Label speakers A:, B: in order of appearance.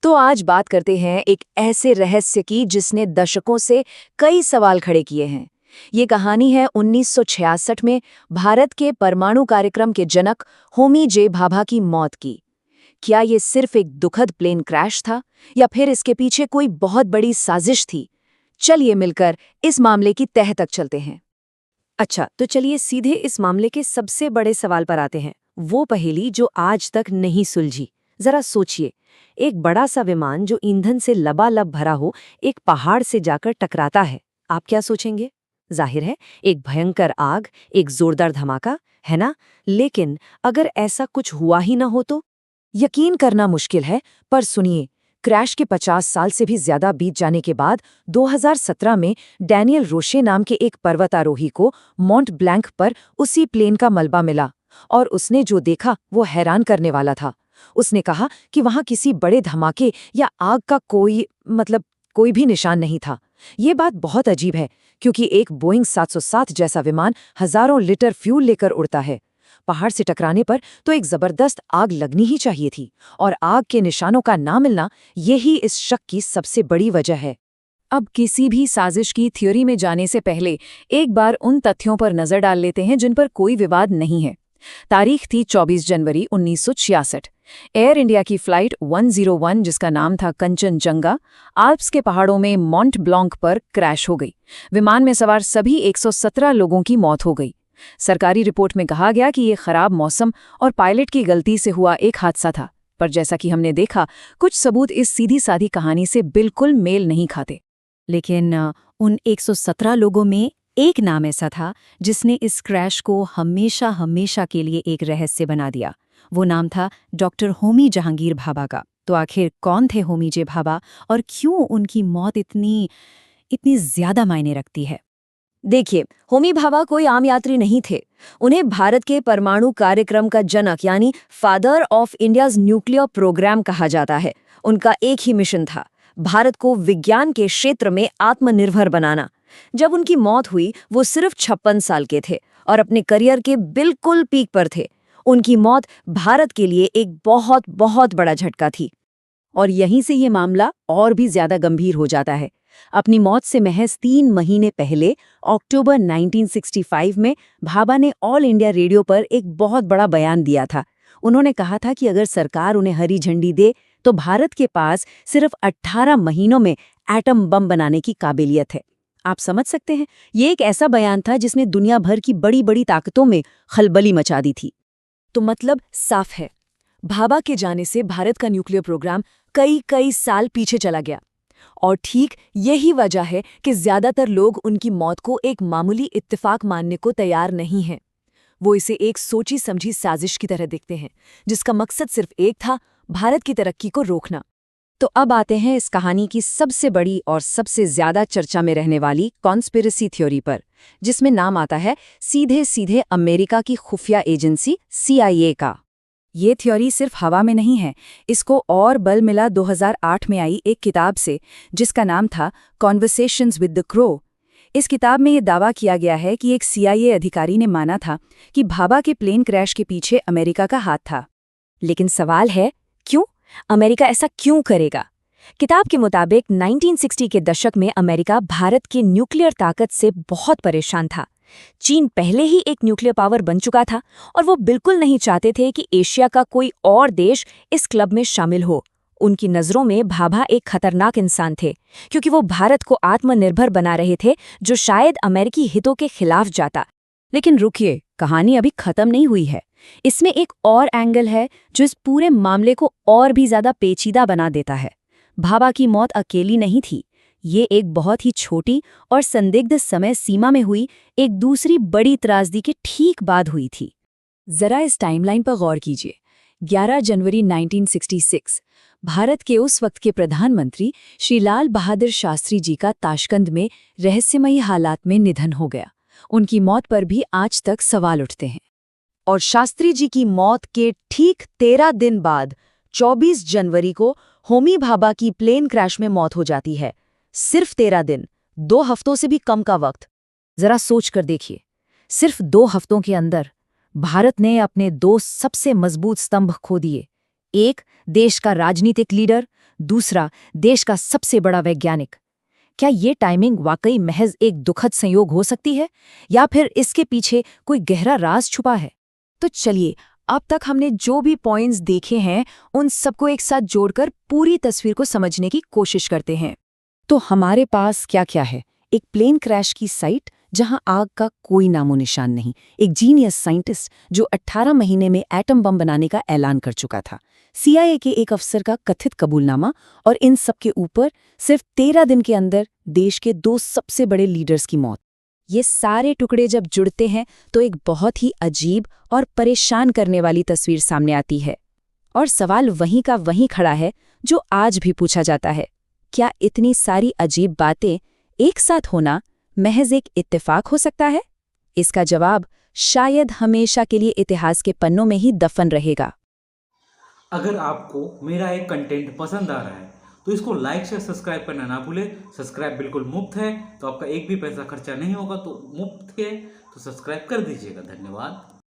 A: तो आज बात करते हैं एक ऐसे रहस्य की जिसने दशकों से कई सवाल खड़े किए हैं। ये कहानी है 1966 में भारत के परमाणु कार्यक्रम के जनक होमी जे भाभा की मौत की। क्या ये सिर्फ एक दुखद प्लेन क्रैश था या फिर इसके पीछे कोई बहुत बड़ी साजिश थी? चलिए मिलकर इस मामले की तह तक चलते हैं।
B: अच्छा, तो चलिए सीधे इस मामले के सबसे बड़े सवाल पर आते हैं। वो पहेली जो आज तक नहीं सुलझी। जरा सोचिए, एक बड़ा सा विमान जो ईंधन से लबालब भरा हो, एक पहाड़ से जाकर टकराता है। आप क्या सोचेंगे? जाहिर है, एक भयंकर आग, एक जोरदार धमाका, है ना? लेकिन अगर ऐसा कुछ हुआ ही ना हो तो?
A: यकीन करना मुश्किल है, पर सुनिए, क्रैश के 50 साल से भी ज्यादा बीत जाने के बाद 2017 में डैनियल रोशे नाम के एक पर्वतारोही को मॉन्ट ब्लैंक पर उसी प्लेन का मलबा मिला और उसने जो देखा वो हैरान करने वाला था। उसने कहा कि वहां किसी बड़े धमाके या आग का कोई भी निशान नहीं था। ये बात बहुत अजीब है क्योंकि एक बोइंग 707 जैसा विमान हजारों लीटर फ्यूल लेकर उड़ता है। पहाड़ से टकराने पर तो एक जबरदस्त आग लगनी ही चाहिए थी और आग के निशानों का ना मिलना यही इस शक की सबसे बड़ी वजह है। अब किसी भी साजिश की थ्योरी में जाने से पहले एक बार उन तथ्यों पर नजर डाल लेते हैं जिन पर कोई विवाद नहीं है। तारीख थी 24 जनवरी 1966। एयर इंडिया की फ्लाइट 101 जिसका नाम था कंचनजंगा, आल्प्स के पहाड़ों में मॉन्ट ब्लॉन्क पर क्रैश हो गई। विमान में सवार सभी 117 लोगों की मौत हो गई। सरकारी रिपोर्ट में कहा गया कि ये खराब मौसम और पायलट की गलती से हुआ एक हादसा था, पर जैसा कि हमने देखा, कुछ सबूत इस सीधी सादी कहानी से बिल्कुल मेल नहीं खाते।
B: लेकिन उन 117 लोगों में एक नाम ऐसा था जिसने इस क्रैश को हमेशा हमेशा के लिए एक रहस्य बना दिया। वो नाम था डॉक्टर होमी जहांगीर भाभा का। तो आखिर कौन थे होमी जे भाभा और क्यों उनकी मौत इतनी ज्यादा मायने रखती है?
A: देखिए, होमी भाभा कोई आम यात्री नहीं थे। उन्हें भारत के परमाणु कार्यक्रम का जनक यानी father of India's nuclear programme कहा जाता है। उनका एक ही मिशन था, भारत को विज्ञान के क्षेत्र में आत्मनिर्भर बनाना। जब उनकी मौत हुई वो सिर्फ 56 साल के थे और अपने करियर के बिल्कुल पीक पर थे। उनकी मौत भारत के लिए एक बहुत बहुत बड़ा झटका थी। और यहीं से ये मामला और भी ज्यादा गंभीर हो जाता है। अपनी मौत से महज 3 महीने पहले अक्टूबर 1965 में भाभा ने ऑल इंडिया रेडियो पर एक बहुत बड़ा बयान दिया था। उन्होंने कहा था कि अगर सरकार उन्हें हरी झंडी दे तो भारत के पास सिर्फ 18 महीनों में एटम बम बनाने की काबिलियत है। आप समझ सकते हैं, ये एक ऐसा बयान था जिसने दुनिया भर की बड़ी बड़ी ताकतों में खलबली मचा दी थी। तो मतलब साफ है, भाभा के जाने से भारत का न्यूक्लियर प्रोग्राम कई साल पीछे चला गया। और ठीक यही वजह है कि ज्यादातर लोग उनकी मौत को एक मामूली इत्तेफाक मानने को तैयार नहीं हैं। वो इसे एक सोची समझी साजिश की तरह देखते हैं जिसका मकसद सिर्फ एक था, भारत की तरक्की को रोकना। तो अब आते हैं इस कहानी की सबसे बड़ी और सबसे ज्यादा चर्चा में रहने वाली कॉन्स्पिरेसी थ्योरी पर, जिसमें नाम आता है सीधे सीधे अमेरिका की खुफिया एजेंसी CIA का। ये थ्योरी सिर्फ हवा में नहीं है, इसको और बल मिला 2008 में आई एक किताब से जिसका नाम था कॉन्वर्सेशंस विद द क्रो। इस किताब में ये दावा किया गया है कि एक CIA अधिकारी ने माना था कि भाभा के प्लेन क्रैश के पीछे अमेरिका का हाथ था। लेकिन सवाल है, क्यों? अमेरिका ऐसा क्यों करेगा? किताब के मुताबिक 1960 के दशक में अमेरिका भारत की न्यूक्लियर ताकत से बहुत परेशान था। चीन पहले ही एक न्यूक्लियर पावर बन चुका था और वो बिल्कुल नहीं चाहते थे कि एशिया का कोई और देश इस क्लब में शामिल हो। उनकी नज़रों में भाभा एक खतरनाक इंसान थे क्योंकि वो भारत को आत्मनिर्भर बना रहे थे, जो शायद अमेरिकी हितों के खिलाफ जाता। लेकिन रुकिए, कहानी अभी खत्म नहीं हुई है। इसमें एक और एंगल है जो इस पूरे मामले को और भी ज्यादा पेचीदा बना देता है। भाभा की मौत अकेली नहीं थी, ये एक बहुत ही छोटी और संदिग्ध समय सीमा में हुई एक दूसरी बड़ी त्रासदी के ठीक बाद हुई थी। जरा इस टाइमलाइन पर गौर कीजिए। 11 जनवरी 1966 भारत के उस वक्त के प्रधानमंत्री श्री लाल बहादुर शास्त्री जी का ताशकंद में रहस्यमयी हालात में निधन हो गया। उनकी मौत पर भी आज तक सवाल उठते हैं। और शास्त्री जी की मौत के ठीक 13 दिन बाद 24 जनवरी को होमी भाभा की प्लेन क्रैश में मौत हो जाती है। सिर्फ 13 दिन, 2 हफ्तों से भी कम का वक्त। जरा सोच कर देखिए, सिर्फ 2 हफ्तों के अंदर भारत ने अपने 2 सबसे मजबूत स्तंभ खो दिए, एक देश का राजनीतिक लीडर, दूसरा देश का सबसे बड़ा वैज्ञानिक। क्या ये टाइमिंग वाकई महज एक दुखद संयोग हो सकती है या फिर इसके पीछे कोई गहरा राज छुपा है? तो चलिए, अब तक हमने जो भी पॉइंट्स देखे हैं उन सबको एक साथ जोड़कर पूरी तस्वीर को समझने की कोशिश करते हैं। तो हमारे पास क्या क्या है? एक प्लेन क्रैश की साइट जहां आग का कोई नामो निशान नहीं, एक जीनियस साइंटिस्ट जो 18 महीने में एटम बम बनाने का ऐलान कर चुका था, CIA के एक अफसर का कथित कबूलनामा, और इन सब के ऊपर सिर्फ 13 दिन के अंदर देश के 2 सबसे बड़े लीडर्स की मौत। ये सारे टुकड़े जब जुड़ते हैं तो एक बहुत ही अजीब और परेशान करने वाली तस्वीर सामने आती है। और सवाल वहीं का वहीं खड़ा है जो आज भी पूछा जाता है, क्या इतनी सारी अजीब बातें एक साथ होना महज एक इत्तेफाक हो सकता है? इसका जवाब शायद हमेशा के लिए इतिहास के पन्नों में ही दफन रहेगा।
C: अगर आपको मेरा एक कंटेंट पसंद आ रहा है तो इसको लाइक शेयर सब्सक्राइब करना ना भूलें। सब्सक्राइब बिल्कुल मुफ्त है, तो आपका एक भी पैसा खर्चा नहीं होगा, तो मुफ्त है तो सब्सक्राइब कर दीजिएगा। धन्यवाद।